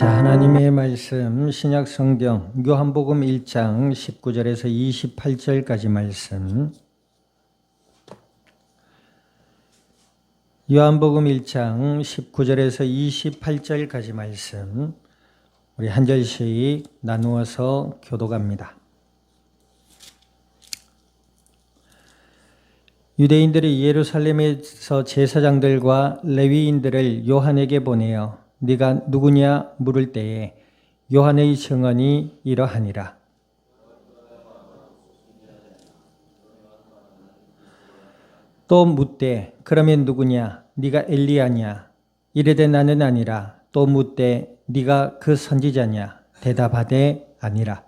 자, 하나님의 말씀 신약 성경 요한복음 1장 19절에서 28절까지 말씀. 요한복음 1장 19절에서 28절까지 말씀. 우리 한 절씩 나누어서 교독합니다. 유대인들이 예루살렘에서 제사장들과 레위인들을 요한에게 보내어 네가 누구냐 물을 때에 요한의 증언이 이러하니라. 또 묻되 그러면 누구냐 네가 엘리야냐 이르되 나는 아니라. 또 묻되 네가 그 선지자냐 대답하되 아니라.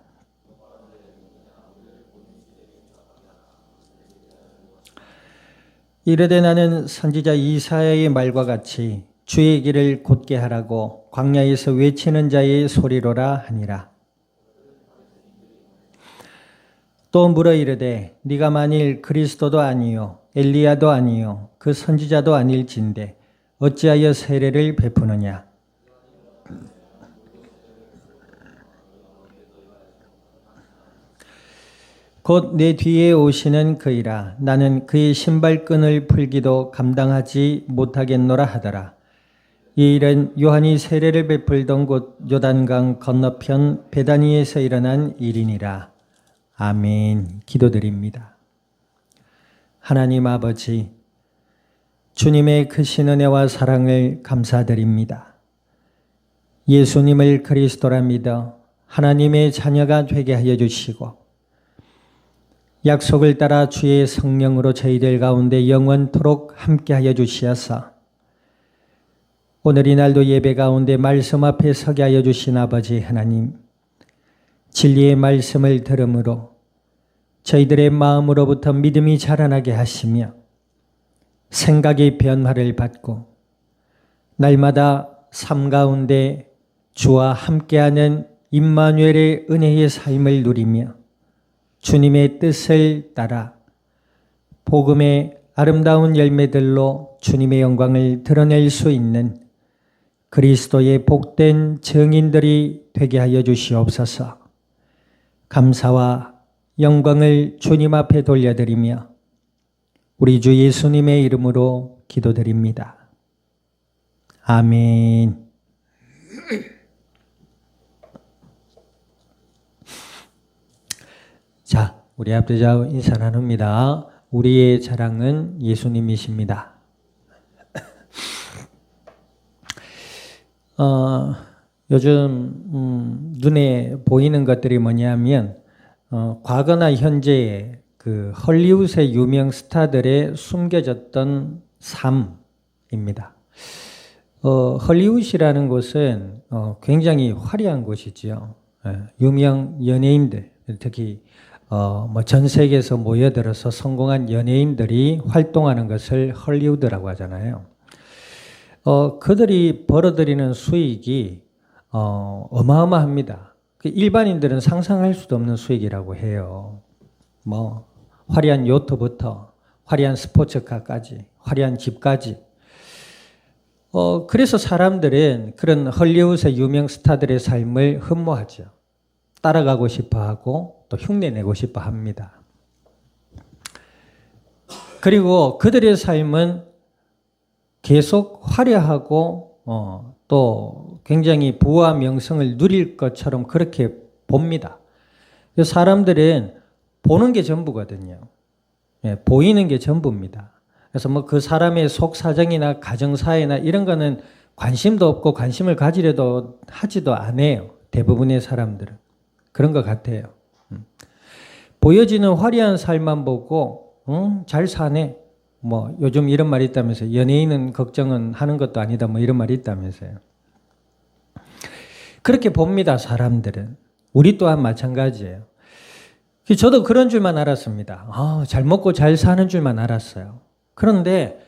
이르되 나는 선지자 이사야의 말과 같이 주의 길을 곧게 하라고 광야에서 외치는 자의 소리로라 하니라. 또 물어 이르되 네가 만일 그리스도도 아니요 엘리야도 아니요 그 선지자도 아닐진대 어찌하여 세례를 베푸느냐. 곧 내 뒤에 오시는 그이라. 나는 그의 신발끈을 풀기도 감당하지 못하겠노라 하더라. 이 일은 요한이 세례를 베풀던 곳 요단강 건너편 베다니에서 일어난 일이니라. 아멘. 기도드립니다. 하나님 아버지, 주님의 크신 은혜와 사랑을 감사드립니다. 예수님을 그리스도라 믿어 하나님의 자녀가 되게 하여 주시고 약속을 따라 주의 성령으로 저희들 가운데 영원토록 함께하여 주시어서 오늘 이 날도 예배 가운데 말씀 앞에 서게 하여 주신 아버지 하나님, 진리의 말씀을 들음으로 저희들의 마음으로부터 믿음이 자라나게 하시며 생각의 변화를 받고 날마다 삶 가운데 주와 함께하는 임마누엘의 은혜의 삶을 누리며 주님의 뜻을 따라 복음의 아름다운 열매들로 주님의 영광을 드러낼 수 있는 그리스도의 복된 증인들이 되게 하여 주시옵소서. 감사와 영광을 주님 앞에 돌려드리며 우리 주 예수님의 이름으로 기도드립니다. 아멘. 자, 우리 앞뒤좌우 인사 나눕니다. 우리의 자랑은 예수님이십니다. 요즘 눈에 보이는 것들이 뭐냐면 과거나 현재의 그 헐리우드의 유명 스타들의 숨겨졌던 삶입니다. 헐리우드라는 곳은 굉장히 화려한 곳이지요. 유명 연예인들, 특히 전 세계에서 모여들어서 성공한 연예인들이 활동하는 것을 헐리우드라고 하잖아요. 그들이 벌어들이는 수익이 어마어마합니다. 일반인들은 상상할 수도 없는 수익이라고 해요. 화려한 요트부터 화려한 스포츠카까지, 화려한 집까지. 그래서 사람들은 그런 헐리우드의 유명 스타들의 삶을 흠모하죠. 따라가고 싶어 하고 또 흉내내고 싶어 합니다. 그리고 그들의 삶은 계속 화려하고 또 굉장히 부와 명성을 누릴 것처럼 그렇게 봅니다. 사람들은 보는 게 전부거든요. 보이는 게 전부입니다. 그래서 그 사람의 속 사정이나 가정사회나 이런 거는 관심도 없고 관심을 가지려도 하지도 않아요. 대부분의 사람들은. 그런 것 같아요. 보여지는 화려한 삶만 보고 잘 사네. 요즘 이런 말이 있다면서요. 연예인은 걱정은 하는 것도 아니다. 이런 말이 있다면서요. 그렇게 봅니다. 사람들은. 우리 또한 마찬가지예요. 저도 그런 줄만 알았습니다. 잘 먹고 잘 사는 줄만 알았어요. 그런데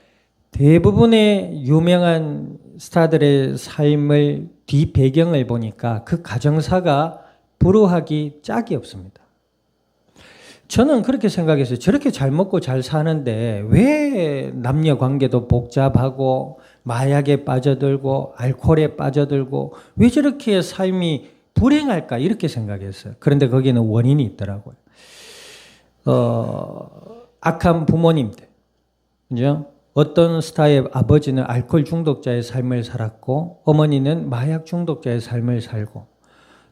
대부분의 유명한 스타들의 삶을 뒷배경을 보니까 그 가정사가 불우하기 짝이 없습니다. 저는 그렇게 생각했어요. 저렇게 잘 먹고 잘 사는데 왜 남녀 관계도 복잡하고 마약에 빠져들고 알코올에 빠져들고 왜 저렇게 삶이 불행할까 이렇게 생각했어요. 그런데 거기에는 원인이 있더라고요. 악한 부모님들, 그죠? 어떤 스타의 아버지는 알코올 중독자의 삶을 살았고 어머니는 마약 중독자의 삶을 살고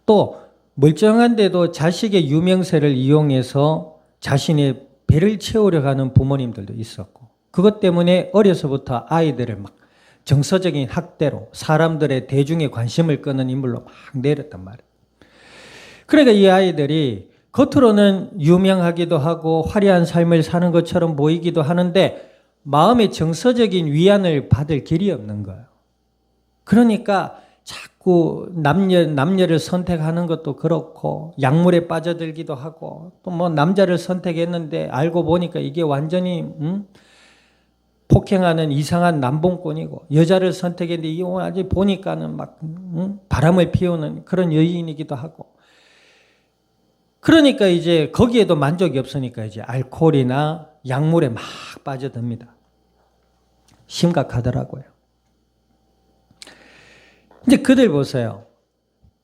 또 멀쩡한데도 자식의 유명세를 이용해서 자신의 배를 채우려 하는 부모님들도 있었고 그것 때문에 어려서부터 아이들을 막 정서적인 학대로 사람들의 대중의 관심을 끄는 인물로 막 내렸단 말이에요. 그러니까 이 아이들이 겉으로는 유명하기도 하고 화려한 삶을 사는 것처럼 보이기도 하는데 마음의 정서적인 위안을 받을 길이 없는 거예요. 그러니까 자꾸 남녀를 선택하는 것도 그렇고 약물에 빠져들기도 하고 또 뭐 남자를 선택했는데 알고 보니까 이게 완전히 폭행하는 이상한 남봉꾼이고 여자를 선택했는데 이 아직 보니까는 막 바람을 피우는 그런 여인이기도 하고 그러니까 이제 거기에도 만족이 없으니까 이제 알코올이나 약물에 막 빠져듭니다. 심각하더라고요. 이제 그들 보세요.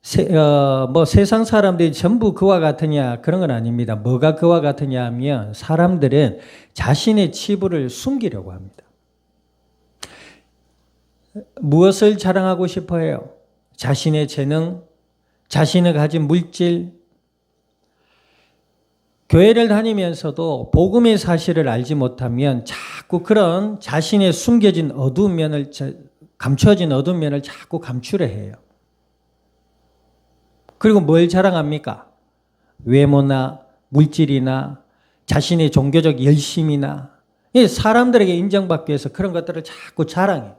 세상 사람들이 전부 그와 같으냐 그런 건 아닙니다. 뭐가 그와 같으냐 하면 사람들은 자신의 치부를 숨기려고 합니다. 무엇을 자랑하고 싶어 해요? 자신의 재능, 자신이 가진 물질. 교회를 다니면서도 복음의 사실을 알지 못하면 자꾸 그런 자신의 숨겨진 어두운 면을 감춰진 어두운 면을 자꾸 감추려 해요. 그리고 뭘 자랑합니까? 외모나 물질이나 자신의 종교적 열심이나 사람들에게 인정받기 위해서 그런 것들을 자꾸 자랑해요.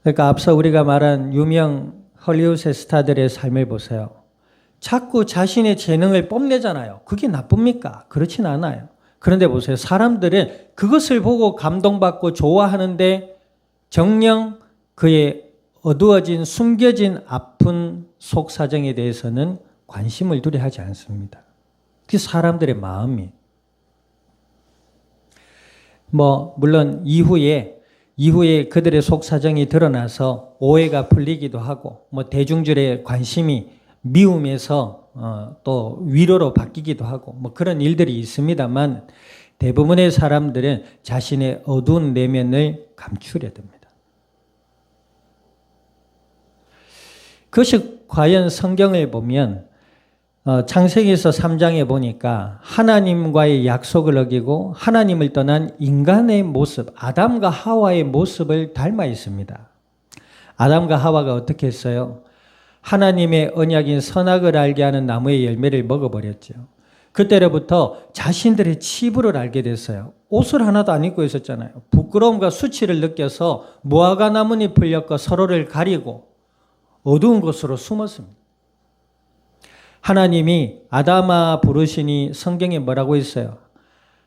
그러니까 앞서 우리가 말한 유명 헐리우드 스타들의 삶을 보세요. 자꾸 자신의 재능을 뽐내잖아요. 그게 나쁩니까? 그렇진 않아요. 그런데 보세요. 사람들은 그것을 보고 감동받고 좋아하는데 정녕 그의 어두워진 숨겨진 아픈 속 사정에 대해서는 관심을 두려 하지 않습니다. 그게 사람들의 마음이. 물론 이후에 그들의 속 사정이 드러나서 오해가 풀리기도 하고 대중들의 관심이 미움에서 또 위로로 바뀌기도 하고 그런 일들이 있습니다만 대부분의 사람들은 자신의 어두운 내면을 감추려 듭니다. 그것이 과연 성경을 보면 창세기에서 3장에 보니까 하나님과의 약속을 어기고 하나님을 떠난 인간의 모습, 아담과 하와의 모습을 닮아 있습니다. 아담과 하와가 어떻게 했어요? 하나님의 언약인 선악을 알게 하는 나무의 열매를 먹어버렸죠. 그때로부터 자신들의 치부를 알게 됐어요. 옷을 하나도 안 입고 있었잖아요. 부끄러움과 수치를 느껴서 무화과 나뭇잎을 엮어 서로를 가리고 어두운 곳으로 숨었습니다. 하나님이 아담아 부르시니 성경에 뭐라고 있어요?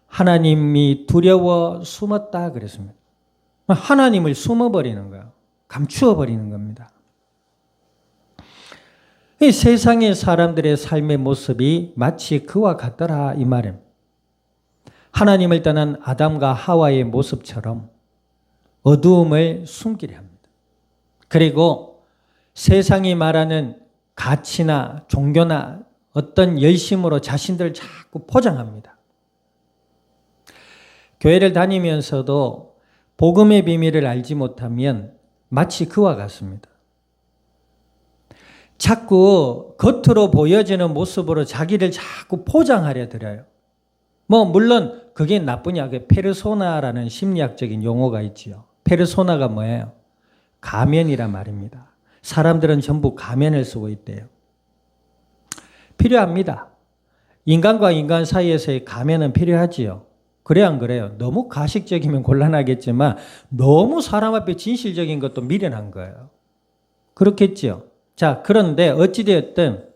하나님이 두려워 숨었다 그랬습니다. 하나님을 숨어버리는 거예요. 감추어버리는 겁니다. 이 세상의 사람들의 삶의 모습이 마치 그와 같더라 이 말은 하나님을 떠난 아담과 하와의 모습처럼 어두움을 숨기려 합니다. 그리고 세상이 말하는 가치나 종교나 어떤 열심으로 자신들을 자꾸 포장합니다. 교회를 다니면서도 복음의 비밀을 알지 못하면 마치 그와 같습니다. 자꾸 겉으로 보여지는 모습으로 자기를 자꾸 포장하려 들어요. 물론 그게 나쁘냐. 페르소나라는 심리학적인 용어가 있지요. 페르소나가 뭐예요? 가면이란 말입니다. 사람들은 전부 가면을 쓰고 있대요. 필요합니다. 인간과 인간 사이에서의 가면은 필요하지요. 그래야 안 그래요? 너무 가식적이면 곤란하겠지만 너무 사람 앞에 진실적인 것도 미련한 거예요. 그렇겠지요. 자, 그런데 어찌되었든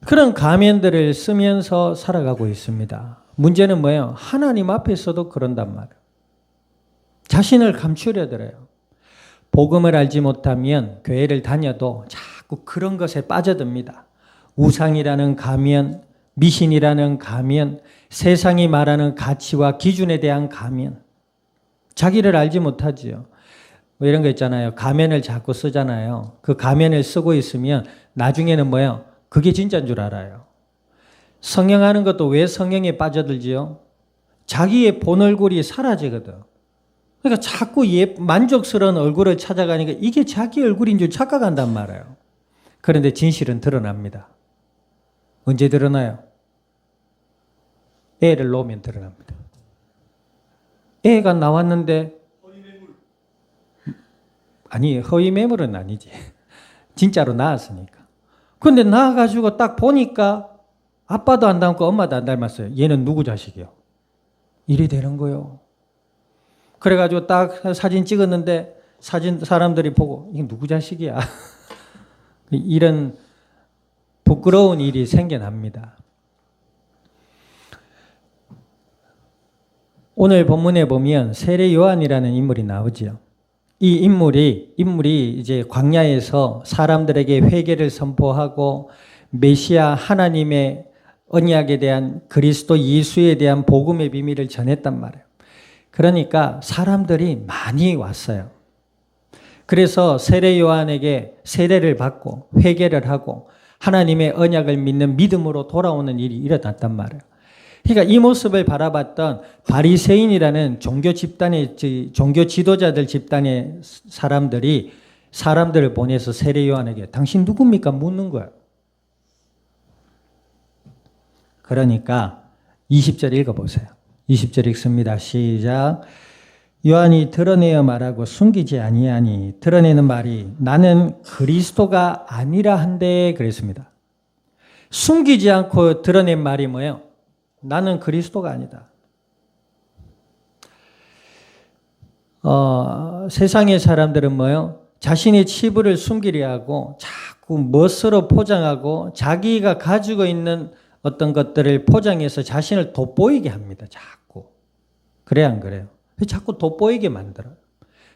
그런 가면들을 쓰면서 살아가고 있습니다. 문제는 뭐예요? 하나님 앞에서도 그런단 말이에요. 자신을 감추려 들어요. 복음을 알지 못하면 교회를 다녀도 자꾸 그런 것에 빠져듭니다. 우상이라는 가면, 미신이라는 가면, 세상이 말하는 가치와 기준에 대한 가면. 자기를 알지 못하지요. 뭐 이런 거 있잖아요. 가면을 자꾸 쓰잖아요. 그 가면을 쓰고 있으면 나중에는 뭐예요? 그게 진짜인 줄 알아요. 성형하는 것도 왜 성형에 빠져들지요? 자기의 본 얼굴이 사라지거든. 그러니까 자꾸 만족스러운 얼굴을 찾아가니까 이게 자기 얼굴인 줄 착각한단 말이에요. 그런데 진실은 드러납니다. 언제 드러나요? 애를 놓으면 드러납니다. 애가 나왔는데 아니 허위 매물은 아니지. 진짜로 나왔으니까. 근데 나와가지고 딱 보니까 아빠도 안 닮고 엄마도 안 닮았어요. 얘는 누구 자식이요? 이리 되는 거요. 그래가지고 딱 사진 찍었는데 사진 사람들이 보고 이게 누구 자식이야? 이런 부끄러운 일이 생겨납니다. 오늘 본문에 보면 세례 요한이라는 인물이 나오지요. 이 인물이 이제 광야에서 사람들에게 회개를 선포하고 메시아 하나님의 언약에 대한 그리스도 예수에 대한 복음의 비밀을 전했단 말이에요. 그러니까 사람들이 많이 왔어요. 그래서 세례 요한에게 세례를 받고 회개를 하고 하나님의 언약을 믿는 믿음으로 돌아오는 일이 일어났단 말이에요. 그러니까 이 모습을 바라봤던 바리새인이라는 종교 지도자들 집단의 사람들을 보내서 세례 요한에게 당신 누굽니까? 묻는 거예요. 그러니까 20절 읽어보세요. 20절 읽습니다. 시작. 요한이 드러내어 말하고 숨기지 아니하니 드러내는 말이 나는 그리스도가 아니라 한데 그랬습니다. 숨기지 않고 드러낸 말이 뭐예요? 나는 그리스도가 아니다. 세상의 사람들은 뭐예요? 자신의 치부를 숨기려 하고 자꾸 멋으로 포장하고 자기가 가지고 있는 어떤 것들을 포장해서 자신을 돋보이게 합니다. 자꾸. 그래 안 그래요? 자꾸 돋보이게 만들어요.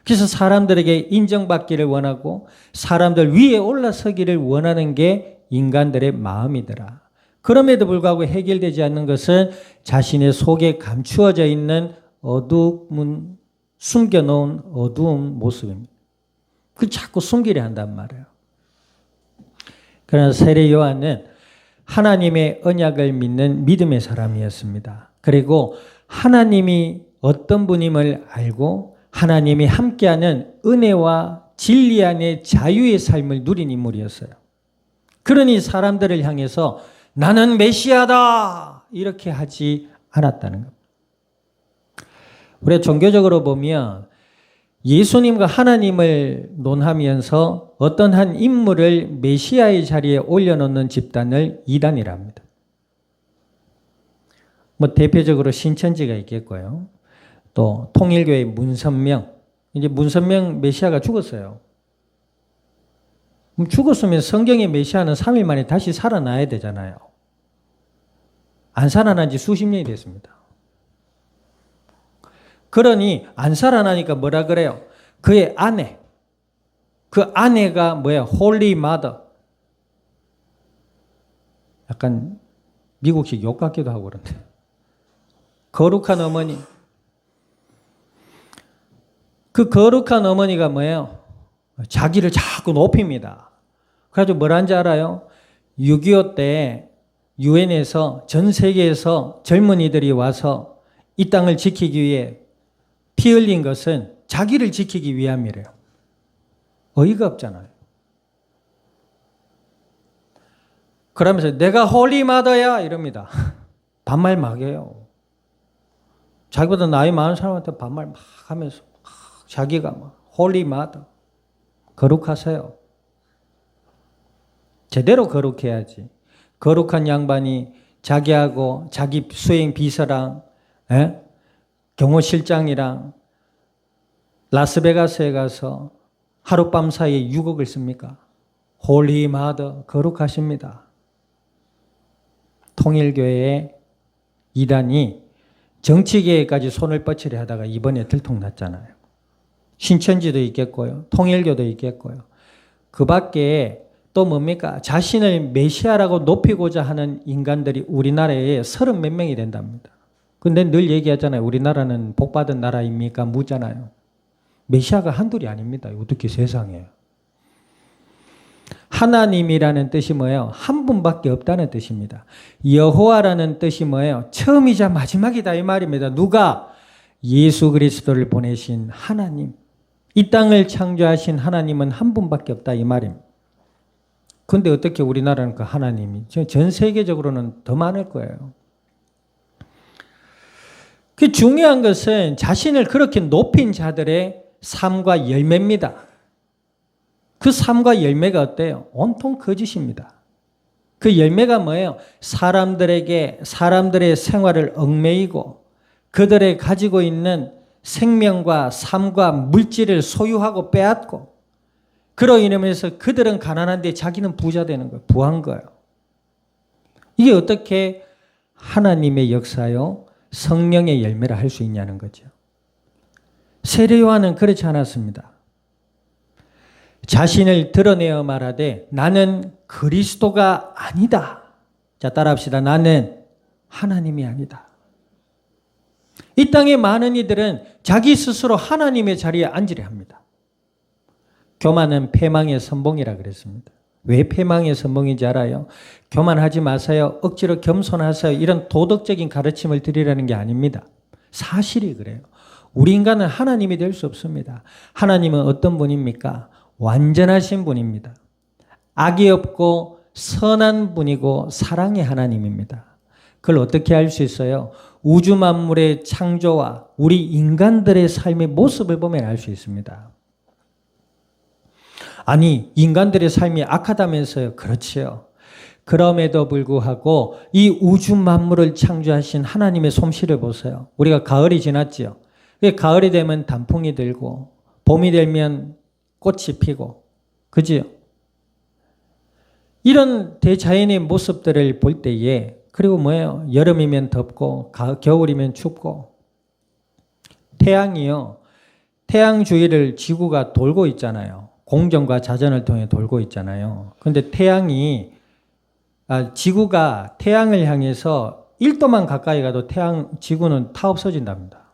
그래서 사람들에게 인정받기를 원하고 사람들 위에 올라서기를 원하는 게 인간들의 마음이더라. 그럼에도 불구하고 해결되지 않는 것은 자신의 속에 감추어져 있는 숨겨놓은 어두운 모습입니다. 그걸 자꾸 숨기려 한단 말이에요. 그러나 세례 요한은 하나님의 언약을 믿는 믿음의 사람이었습니다. 그리고 하나님이 어떤 분임을 알고 하나님이 함께하는 은혜와 진리 안의 자유의 삶을 누린 인물이었어요. 그러니 사람들을 향해서 나는 메시아다 이렇게 하지 않았다는 겁니다. 우리가 종교적으로 보면 예수님과 하나님을 논하면서 어떤 한 인물을 메시아의 자리에 올려놓는 집단을 이단이라 합니다. 대표적으로 신천지가 있겠고요. 또 통일교의 문선명. 이제 문선명 메시아가 죽었어요. 죽었으면 성경의 메시아는 3일 만에 다시 살아나야 되잖아요. 안 살아난 지 수십 년이 됐습니다. 그러니 안 살아나니까 뭐라 그래요? 그의 아내. 그 아내가 뭐야? 홀리 마더. 약간 미국식 욕 같기도 하고 그런데. 거룩한 어머니. 그 거룩한 어머니가 뭐예요? 자기를 자꾸 높입니다. 그래가지고 뭐라는지 알아요? 6.25 때 유엔에서 전 세계에서 젊은이들이 와서 이 땅을 지키기 위해 피 흘린 것은 자기를 지키기 위함이래요. 어이가 없잖아요. 그러면서 내가 홀리마더야 이럽니다. 반말 막 해요. 자기보다 나이 많은 사람한테 반말 막 하면서 자기가 막 홀리마더 거룩하세요. 제대로 거룩해야지. 거룩한 양반이 자기하고 자기 수행 비서랑 경호실장이랑 라스베가스에 가서 하룻밤 사이에 6억을 씁니까? 홀리 마더 거룩하십니다. 통일교회의 이단이 정치계까지 손을 뻗치려 하다가 이번에 들통났잖아요. 신천지도 있겠고요. 통일교도 있겠고요. 그 밖에 또 뭡니까? 자신을 메시아라고 높이고자 하는 인간들이 우리나라에 30 몇 명이 된답니다. 근데 늘 얘기하잖아요. 우리나라는 복받은 나라입니까? 묻잖아요. 메시아가 한둘이 아닙니다. 어떻게 세상에. 하나님이라는 뜻이 뭐예요? 한 분밖에 없다는 뜻입니다. 여호와라는 뜻이 뭐예요? 처음이자 마지막이다 이 말입니다. 누가? 예수 그리스도를 보내신 하나님. 이 땅을 창조하신 하나님은 한 분밖에 없다 이 말입니다. 그런데 어떻게 우리나라는 그 하나님이 전 세계적으로는 더 많을 거예요. 그 중요한 것은 자신을 그렇게 높인 자들의 삶과 열매입니다. 그 삶과 열매가 어때요? 온통 거짓입니다. 그 열매가 뭐예요? 사람들의 생활을 얽매이고 그들의 가지고 있는 생명과 삶과 물질을 소유하고 빼앗고 그로 인하면서 그들은 가난한데 자기는 부자 되는 거예요. 부한 거예요. 이게 어떻게 하나님의 역사요? 성령의 열매를 할 수 있냐는 거죠. 세례 요한은 그렇지 않았습니다. 자신을 드러내어 말하되 나는 그리스도가 아니다. 자, 따라합시다. 나는 하나님이 아니다. 이 땅의 많은 이들은 자기 스스로 하나님의 자리에 앉으려 합니다. 교만은 패망의 선봉이라 그랬습니다. 왜 패망의 선봉인지 알아요? 교만하지 마세요. 억지로 겸손하세요. 이런 도덕적인 가르침을 드리라는 게 아닙니다. 사실이 그래요. 우리 인간은 하나님이 될 수 없습니다. 하나님은 어떤 분입니까? 완전하신 분입니다. 악이 없고 선한 분이고 사랑의 하나님입니다. 그걸 어떻게 알 수 있어요? 우주 만물의 창조와 우리 인간들의 삶의 모습을 보면 알 수 있습니다. 아니, 인간들의 삶이 악하다면서요? 그렇지요. 그럼에도 불구하고 이 우주 만물을 창조하신 하나님의 솜씨를 보세요. 우리가 가을이 지났지요. 가을이 되면 단풍이 들고 봄이 되면 꽃이 피고 그지요? 이런 대자연의 모습들을 볼 때에 그리고 뭐예요? 여름이면 덥고 겨울이면 춥고 태양이요. 태양 주위를 지구가 돌고 있잖아요. 공전과 자전을 통해 돌고 있잖아요. 그런데 지구가 태양을 향해서 1도만 가까이 가도 지구는 타 없어진답니다.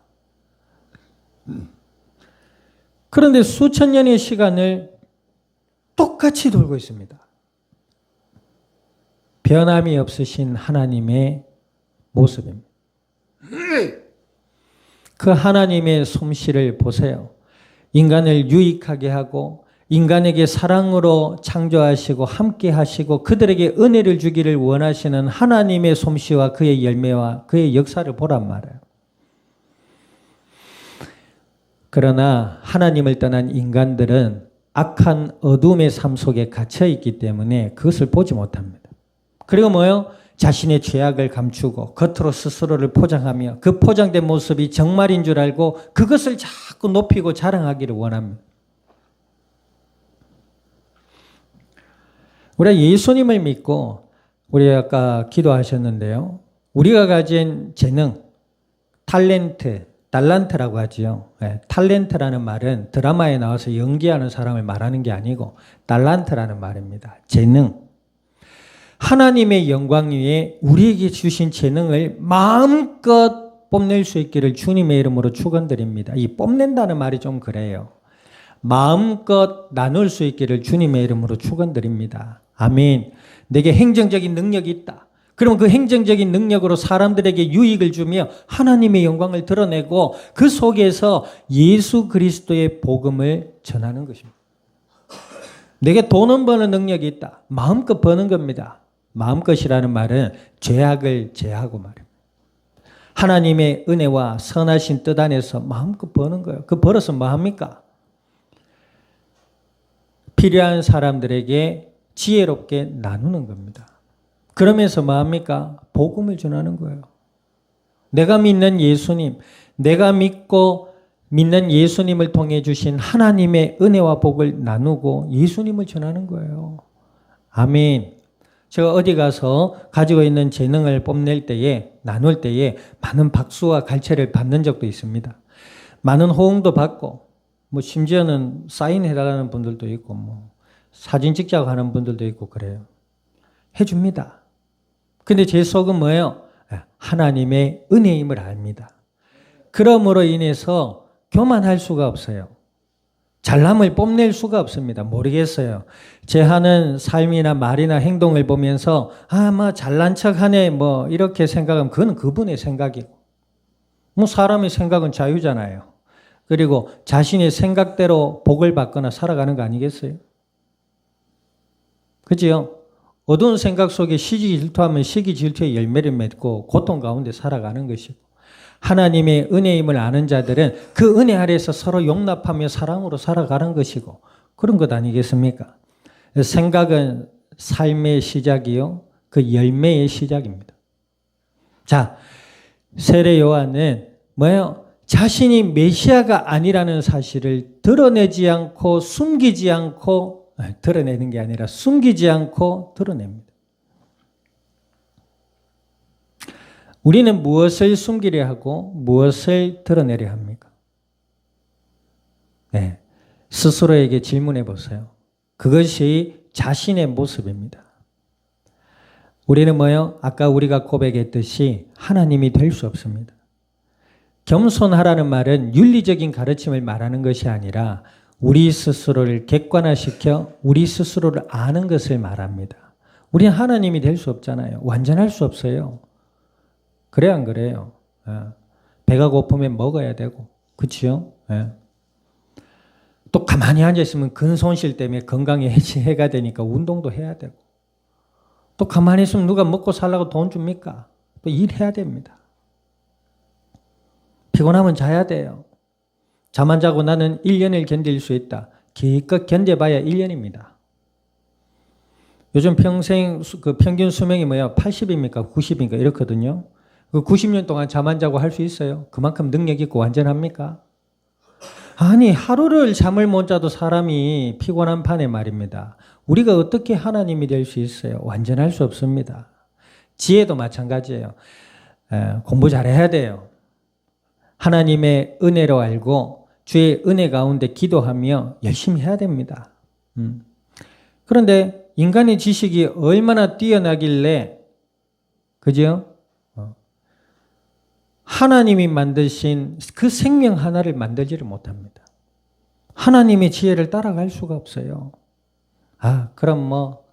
그런데 수천 년의 시간을 똑같이 돌고 있습니다. 변함이 없으신 하나님의 모습입니다. 그 하나님의 솜씨를 보세요. 인간을 유익하게 하고 인간에게 사랑으로 창조하시고 함께 하시고 그들에게 은혜를 주기를 원하시는 하나님의 솜씨와 그의 열매와 그의 역사를 보란 말이에요. 그러나 하나님을 떠난 인간들은 악한 어둠의 삶 속에 갇혀 있기 때문에 그것을 보지 못합니다. 그리고 뭐요? 자신의 죄악을 감추고 겉으로 스스로를 포장하며 그 포장된 모습이 정말인 줄 알고 그것을 자꾸 높이고 자랑하기를 원합니다. 우리가 예수님을 믿고 우리 아까 기도하셨는데요. 우리가 가진 재능, 달란트라고 하지요. 네, 탤런트라는 말은 드라마에 나와서 연기하는 사람을 말하는 게 아니고 달란트라는 말입니다. 재능. 하나님의 영광 위에 우리에게 주신 재능을 마음껏 뽐낼 수 있기를 주님의 이름으로 축원드립니다. 이 뽐낸다는 말이 좀 그래요. 마음껏 나눌 수 있기를 주님의 이름으로 축원드립니다. 아멘. 내게 행정적인 능력이 있다. 그럼 그 행정적인 능력으로 사람들에게 유익을 주며 하나님의 영광을 드러내고 그 속에서 예수 그리스도의 복음을 전하는 것입니다. 내게 돈은 버는 능력이 있다. 마음껏 버는 겁니다. 마음껏이라는 말은 죄악을 제하고 말입니다. 하나님의 은혜와 선하신 뜻 안에서 마음껏 버는 거예요. 그 벌어서 뭐 합니까? 필요한 사람들에게 지혜롭게 나누는 겁니다. 그러면서 뭐 합니까? 복음을 전하는 거예요. 내가 믿는 예수님, 내가 믿고 믿는 예수님을 통해 주신 하나님의 은혜와 복을 나누고 예수님을 전하는 거예요. 아멘. 제가 어디 가서 가지고 있는 재능을 뽐낼 때에, 나눌 때에 많은 박수와 갈채를 받는 적도 있습니다. 많은 호응도 받고, 심지어는 사인해달라는 분들도 있고, 사진 찍자고 하는 분들도 있고 그래요. 해줍니다. 근데 제 속은 뭐예요? 하나님의 은혜임을 압니다. 그러므로 인해서 교만할 수가 없어요. 잘남을 뽐낼 수가 없습니다. 모르겠어요. 제 하는 삶이나 말이나 행동을 보면서 뭐 잘난 척하네 뭐 이렇게 생각하면 그건 그분의 생각이고 뭐 사람의 생각은 자유잖아요. 그리고 자신의 생각대로 복을 받거나 살아가는 거 아니겠어요? 그죠? 어두운 생각 속에 시기 질투하면 시기 질투의 열매를 맺고 고통 가운데 살아가는 것이고 하나님의 은혜임을 아는 자들은 그 은혜 아래에서 서로 용납하며 사랑으로 살아가는 것이고 그런 것 아니겠습니까? 생각은 삶의 시작이요. 그 열매의 시작입니다. 자, 세례 요한은 뭐예요? 자신이 메시아가 아니라는 사실을 드러내지 않고 숨기지 않고 드러내는 게 아니라 숨기지 않고 드러냅니다. 우리는 무엇을 숨기려 하고 무엇을 드러내려 합니까? 네, 스스로에게 질문해 보세요. 그것이 자신의 모습입니다. 우리는 뭐요? 아까 우리가 고백했듯이 하나님이 될 수 없습니다. 겸손하라는 말은 윤리적인 가르침을 말하는 것이 아니라 우리 스스로를 객관화시켜 우리 스스로를 아는 것을 말합니다. 우리는 하나님이 될 수 없잖아요. 완전할 수 없어요. 그래 안 그래요? 배가 고프면 먹어야 되고 그렇죠? 또 가만히 앉아있으면 근손실 때문에 건강에 해가 되니까 운동도 해야 되고 또 가만히 있으면 누가 먹고 살라고 돈 줍니까? 또 일해야 됩니다. 피곤하면 자야 돼요. 잠 안 자고 나는 1년을 견딜 수 있다. 기껏 견뎌봐야 1년입니다. 요즘 평생 그 평균 수명이 뭐야? 80입니까? 90입니까? 이렇거든요. 그 90년 동안 잠 안 자고 할 수 있어요? 그만큼 능력 있고 완전합니까? 아니 하루를 잠을 못 자도 사람이 피곤한 판에 말입니다. 우리가 어떻게 하나님이 될 수 있어요? 완전할 수 없습니다. 지혜도 마찬가지예요. 공부 잘해야 돼요. 하나님의 은혜로 알고 주의 은혜 가운데 기도하며 열심히 해야 됩니다. 그런데 인간의 지식이 얼마나 뛰어나길래 그죠? 하나님이 만드신 그 생명 하나를 만들지를 못합니다. 하나님의 지혜를 따라갈 수가 없어요. 그럼 뭐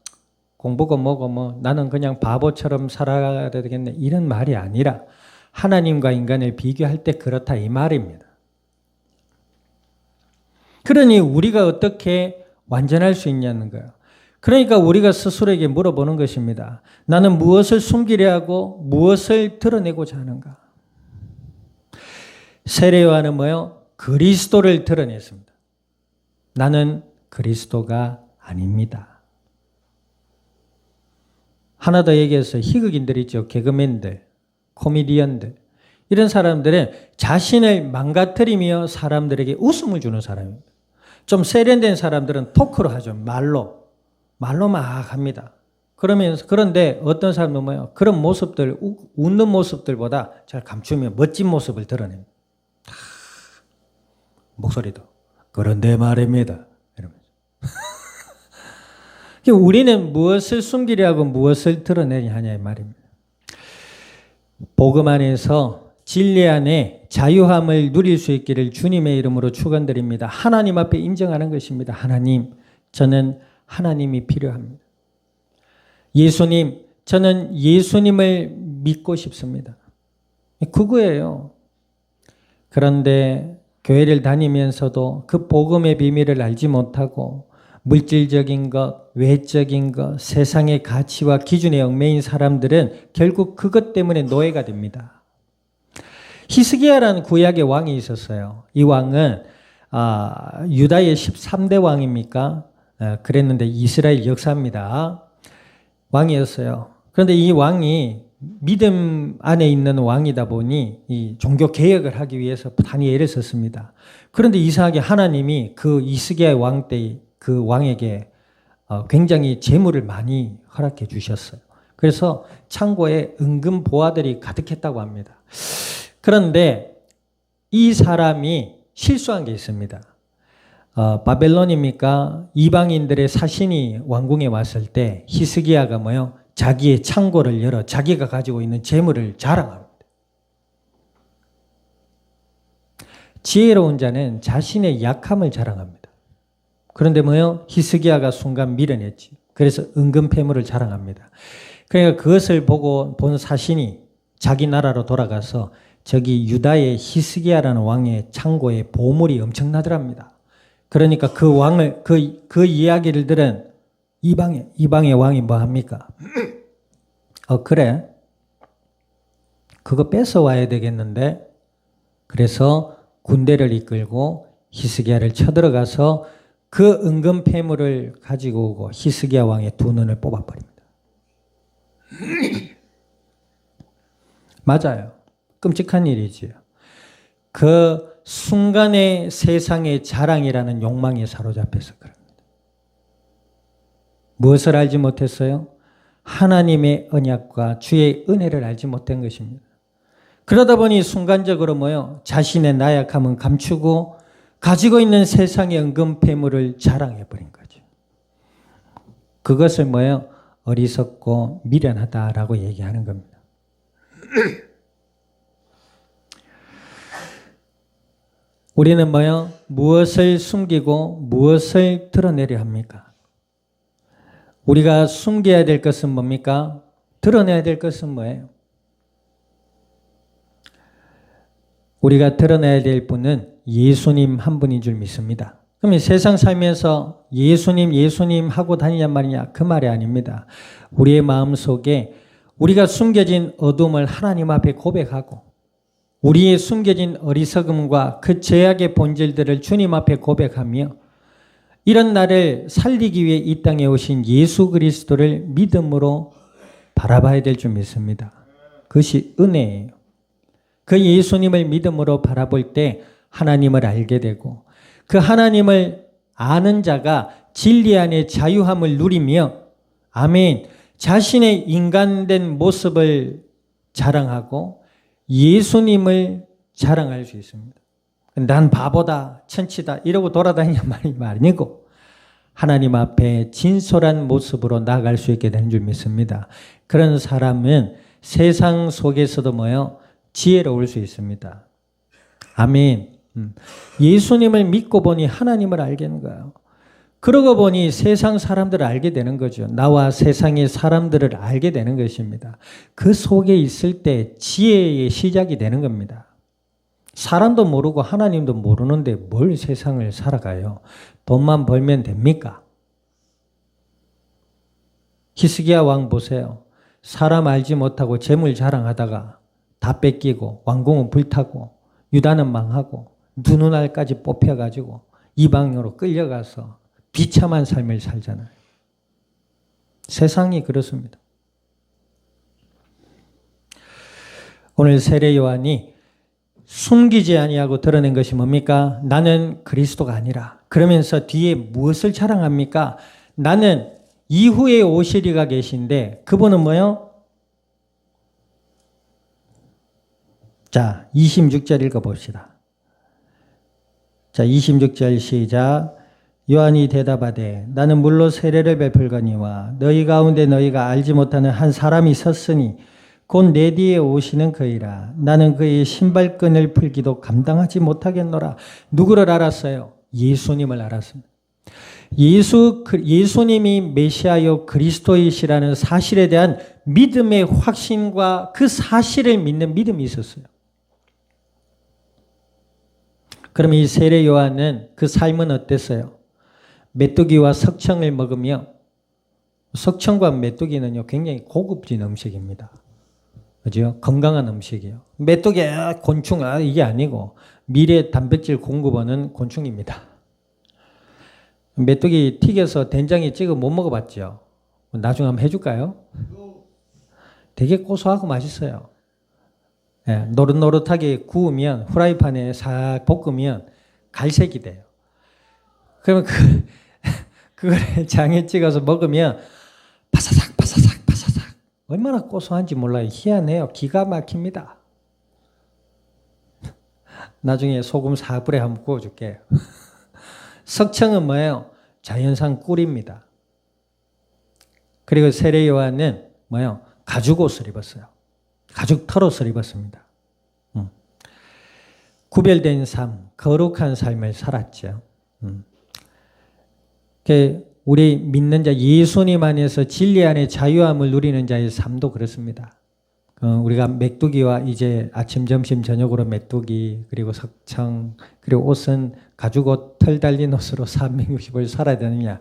공부고 뭐고 뭐 나는 그냥 바보처럼 살아가야 되겠네 이런 말이 아니라 하나님과 인간을 비교할 때 그렇다 이 말입니다. 그러니 우리가 어떻게 완전할 수 있냐는 거예요. 그러니까 우리가 스스로에게 물어보는 것입니다. 나는 무엇을 숨기려 하고 무엇을 드러내고자 하는가? 세례 요한은 뭐요? 그리스도를 드러냈습니다. 나는 그리스도가 아닙니다. 하나 더 얘기해서 희극인들 있죠. 개그맨들, 코미디언들. 이런 사람들은 자신을 망가뜨리며 사람들에게 웃음을 주는 사람입니다. 좀 세련된 사람들은 토크로 하죠. 말로 막 합니다. 그런데 어떤 사람은 뭐예요? 그런 모습들, 웃는 모습들보다 잘 감추며 멋진 모습을 드러냅니다. 목소리도 그런데 말입니다. 이러면서. 우리는 무엇을 숨기려 하고 무엇을 드러내려 하냐 이 말입니다. 복음 안에서 진리 안에 자유함을 누릴 수 있기를 주님의 이름으로 축원드립니다. 하나님 앞에 인정하는 것입니다. 하나님, 저는 하나님이 필요합니다. 예수님, 저는 예수님을 믿고 싶습니다. 그거예요. 그런데 교회를 다니면서도 그 복음의 비밀을 알지 못하고 물질적인 것, 외적인 것, 세상의 가치와 기준에 얽매인 사람들은 결국 그것 때문에 노예가 됩니다. 히스기야라는 구약의 왕이 있었어요. 이 왕은 유다의 13대 왕입니까? 그랬는데 이스라엘 역사입니다. 왕이었어요. 그런데 이 왕이 믿음 안에 있는 왕이다 보니 이 종교 개혁을 하기 위해서 단히 애를 썼습니다. 그런데 이상하게 하나님이 그 히스기야 왕 때 그 왕에게 굉장히 재물을 많이 허락해 주셨어요. 그래서 창고에 은금 보화들이 가득했다고 합니다. 그런데 이 사람이 실수한 게 있습니다. 바벨론입니까? 이방인들의 사신이 왕궁에 왔을 때 히스기야가 뭐요? 자기의 창고를 열어 자기가 가지고 있는 재물을 자랑합니다. 지혜로운 자는 자신의 약함을 자랑합니다. 그런데 뭐요? 히스기야가 순간 미련했지. 그래서 은금 패물을 자랑합니다. 그러니까 그것을 보고 본 사신이 자기 나라로 돌아가서 저기 유다의 히스기야라는 왕의 창고에 보물이 엄청나더랍니다. 그러니까 그 왕을 그 이야기를 들은 이방의 왕이 뭐 합니까? 그래. 그거 뺏어 와야 되겠는데. 그래서 군대를 이끌고 히스기야를 쳐들어가서 그 은금 패물을 가지고 오고 히스기야 왕의 두 눈을 뽑아버립니다. 맞아요. 끔찍한 일이지요. 그 순간의 세상의 자랑이라는 욕망에 사로잡혀서 그럽니다. 무엇을 알지 못했어요? 하나님의 언약과 주의 은혜를 알지 못한 것입니다. 그러다 보니 순간적으로 뭐요? 자신의 나약함은 감추고 가지고 있는 세상의 은금패물을 자랑해버린 거죠. 그것을 뭐요? 어리석고 미련하다라고 얘기하는 겁니다. 우리는 뭐요? 무엇을 숨기고 무엇을 드러내려 합니까? 우리가 숨겨야 될 것은 뭡니까? 드러내야 될 것은 뭐예요? 우리가 드러내야 될 분은 예수님 한 분인 줄 믿습니다. 그럼 세상 살면서 예수님 하고 다니냔 말이냐? 그 말이 아닙니다. 우리의 마음속에 우리가 숨겨진 어둠을 하나님 앞에 고백하고 우리의 숨겨진 어리석음과 그 죄악의 본질들을 주님 앞에 고백하며 이런 나를 살리기 위해 이 땅에 오신 예수 그리스도를 믿음으로 바라봐야 될 줄 믿습니다. 그것이 은혜예요. 그 예수님을 믿음으로 바라볼 때 하나님을 알게 되고 그 하나님을 아는 자가 진리 안에 자유함을 누리며 아멘 자신의 인간된 모습을 자랑하고 예수님을 자랑할 수 있습니다. 난 바보다 천치다 이러고 돌아다니는 말이 아니고 하나님 앞에 진솔한 모습으로 나아갈 수 있게 되는 줄 믿습니다. 그런 사람은 세상 속에서도 뭐요? 지혜로울 수 있습니다. 아멘. 예수님을 믿고 보니 하나님을 알게 되는 거예요. 그러고 보니 세상 사람들을 알게 되는 거죠. 나와 세상의 사람들을 알게 되는 것입니다. 그 속에 있을 때 지혜의 시작이 되는 겁니다. 사람도 모르고 하나님도 모르는데 뭘 세상을 살아가요? 돈만 벌면 됩니까? 히스기야 왕 보세요. 사람 알지 못하고 재물 자랑하다가 다 뺏기고 왕궁은 불타고 유다는 망하고 누누날까지 뽑혀가지고 이방으로 끌려가서 비참한 삶을 살잖아요. 세상이 그렇습니다. 오늘 세례 요한이 숨기지 아니하고 드러낸 것이 뭡니까? 나는 그리스도가 아니라. 그러면서 뒤에 무엇을 자랑합니까? 나는 이후에 오시리가 계신데 그분은 뭐요? 자, 26절 읽어봅시다. 자, 26절 시작. 요한이 대답하되 나는 물로 세례를 베풀거니와 너희 가운데 너희가 알지 못하는 한 사람이 섰으니 곧 내 뒤에 오시는 그이라. 나는 그의 신발끈을 풀기도 감당하지 못하겠노라. 누구를 알았어요? 예수님을 알았습니다. 예수님이 메시아요 그리스도이시라는 사실에 대한 믿음의 확신과 그 사실을 믿는 믿음이 있었어요. 그럼 이 세례 요한은 그 삶은 어땠어요? 메뚜기와 석청을 먹으며 석청과 메뚜기는요 굉장히 고급진 음식입니다. 그죠? 건강한 음식이에요. 메뚜기 곤충 이게 아니고 미래 단백질 공급원은 곤충입니다. 메뚜기 튀겨서 된장에 찍어 못 먹어봤죠? 나중에 한번 해줄까요? 되게 고소하고 맛있어요. 예, 노릇노릇하게 구우면 후라이팬에 싹 볶으면 갈색이 돼요. 그러면 그걸 장에 찍어서 먹으면 바사삭 바사삭 바사삭 얼마나 고소한지 몰라요. 희한해요. 기가 막힙니다. 나중에 소금 4불에 한번 구워줄게요. 석청은 뭐예요? 자연산 꿀입니다. 그리고 세례 요한은 뭐예요? 가죽 옷을 입었어요. 가죽 털옷을 입었습니다. 구별된 삶, 거룩한 삶을 살았죠. 우리 믿는 자, 예수님 안에서 진리 안에 자유함을 누리는 자의 삶도 그렇습니다. 우리가 메뚜기와 이제 아침, 점심, 저녁으로 메뚜기, 그리고 석청, 그리고 옷은 가죽옷, 털 달린 옷으로 360을 살아야 되느냐.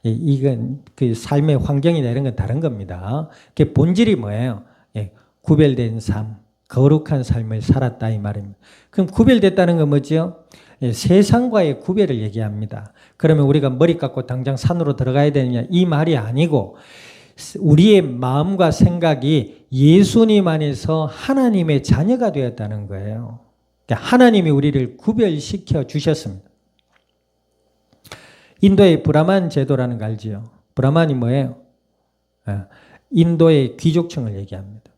이건 그 삶의 환경이나 이런 건 다른 겁니다. 그 본질이 뭐예요? 구별된 삶, 거룩한 삶을 살았다 이 말입니다. 그럼 구별됐다는 건 뭐죠? 세상과의 구별을 얘기합니다. 그러면 우리가 머리 깎고 당장 산으로 들어가야 되느냐 이 말이 아니고 우리의 마음과 생각이 예수님 안에서 하나님의 자녀가 되었다는 거예요. 그러니까 하나님이 우리를 구별시켜 주셨습니다. 인도의 브라만 제도라는 거 알지요? 브라만이 뭐예요? 인도의 귀족층을 얘기합니다.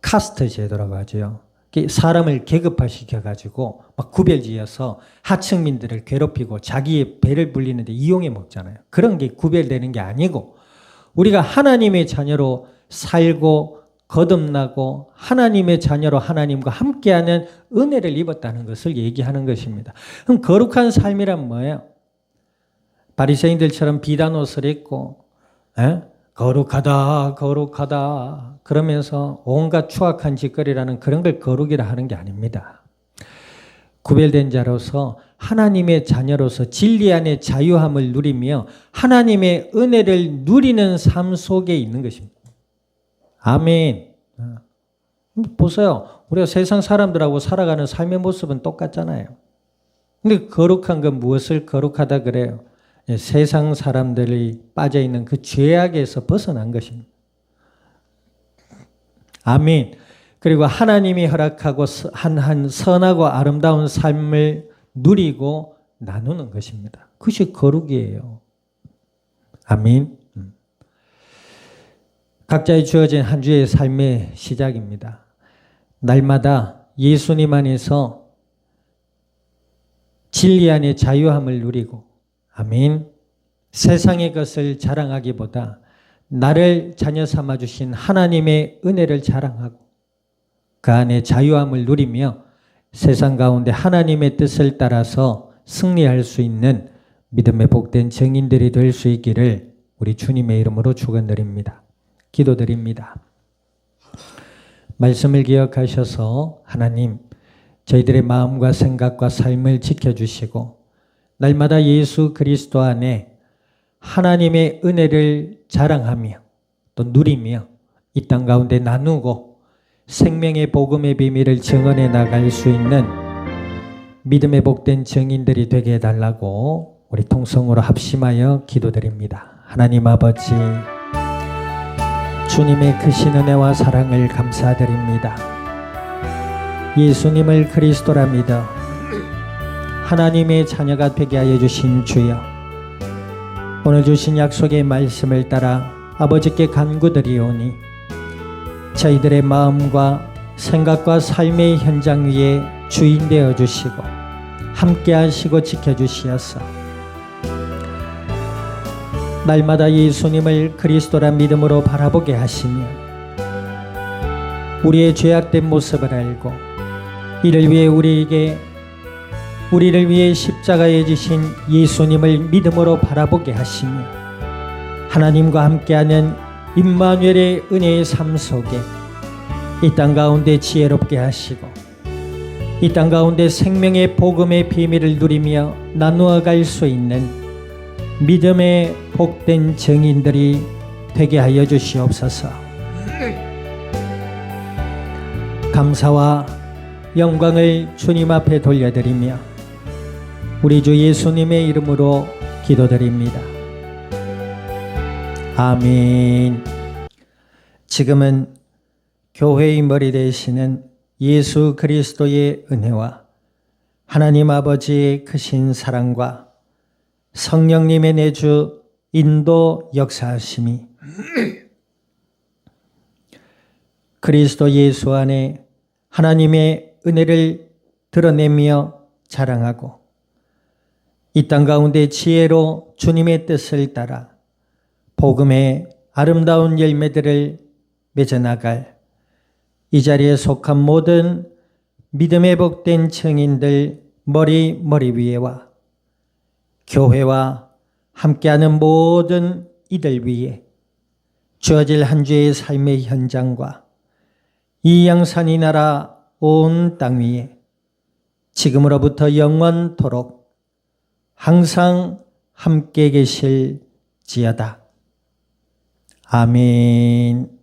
카스트 제도라고 하죠. 사람을 계급화시켜가지고 막 구별지어서 하층민들을 괴롭히고 자기의 배를 불리는데 이용해 먹잖아요. 그런 게 구별되는 게 아니고 우리가 하나님의 자녀로 살고 거듭나고 하나님의 자녀로 하나님과 함께하는 은혜를 입었다는 것을 얘기하는 것입니다. 그럼 거룩한 삶이란 뭐예요? 바리새인들처럼 비단 옷을 입고 거룩하다 거룩하다 그러면서 온갖 추악한 짓거리라는 그런 걸 거룩이라 하는 게 아닙니다. 구별된 자로서 하나님의 자녀로서 진리 안에 자유함을 누리며 하나님의 은혜를 누리는 삶 속에 있는 것입니다. 아멘. 보세요. 우리가 세상 사람들하고 살아가는 삶의 모습은 똑같잖아요. 근데 거룩한 건 무엇을 거룩하다 그래요? 세상 사람들이 빠져있는 그 죄악에서 벗어난 것입니다. 아멘. 그리고 하나님이 허락하고 한 선하고 아름다운 삶을 누리고 나누는 것입니다. 그것이 거룩이에요. 아멘. 각자의 주어진 한 주의 삶의 시작입니다. 날마다 예수님 안에서 진리 안에 자유함을 누리고 아멘. 세상의 것을 자랑하기보다 나를 자녀 삼아주신 하나님의 은혜를 자랑하고 그 안에 자유함을 누리며 세상 가운데 하나님의 뜻을 따라서 승리할 수 있는 믿음의 복된 증인들이 될 수 있기를 우리 주님의 이름으로 축원드립니다. 기도드립니다. 말씀을 기억하셔서 하나님 저희들의 마음과 생각과 삶을 지켜주시고 날마다 예수 그리스도 안에 하나님의 은혜를 자랑하며 또 누리며 이 땅 가운데 나누고 생명의 복음의 비밀을 증언해 나갈 수 있는 믿음의 복된 증인들이 되게 해달라고 우리 통성으로 합심하여 기도드립니다. 하나님 아버지 주님의 크신 은혜와 사랑을 감사드립니다. 예수님을 그리스도라 믿어 하나님의 자녀가 되게 하여 주신 주여 오늘 주신 약속의 말씀을 따라 아버지께 간구드리오니 저희들의 마음과 생각과 삶의 현장 위에 주인 되어 주시고 함께 하시고 지켜주시옵소서. 날마다 예수님을 그리스도라 믿음으로 바라보게 하시며 우리의 죄악된 모습을 알고 이를 위해 우리를 위해 십자가에 지신 예수님을 믿음으로 바라보게 하시며 하나님과 함께하는 임마누엘의 은혜의 삶 속에 이 땅 가운데 지혜롭게 하시고 이 땅 가운데 생명의 복음의 비밀을 누리며 나누어 갈 수 있는 믿음의 복된 증인들이 되게 하여 주시옵소서. 감사와 영광을 주님 앞에 돌려드리며 우리 주 예수님의 이름으로 기도드립니다. 아멘. 지금은 교회의 머리 되시는 예수 그리스도의 은혜와 하나님 아버지의 크신 사랑과 성령님의 내주 인도 역사하심이 그리스도 예수 안에 하나님의 은혜를 드러내며 자랑하고 이 땅 가운데 지혜로 주님의 뜻을 따라 복음의 아름다운 열매들을 맺어나갈 이 자리에 속한 모든 믿음의 복된 증인들 머리 위에와 교회와 함께하는 모든 이들 위에 주어질 한 주의 삶의 현장과 이 양산이 나라 온 땅 위에 지금으로부터 영원토록 항상 함께 계실지어다. 아멘.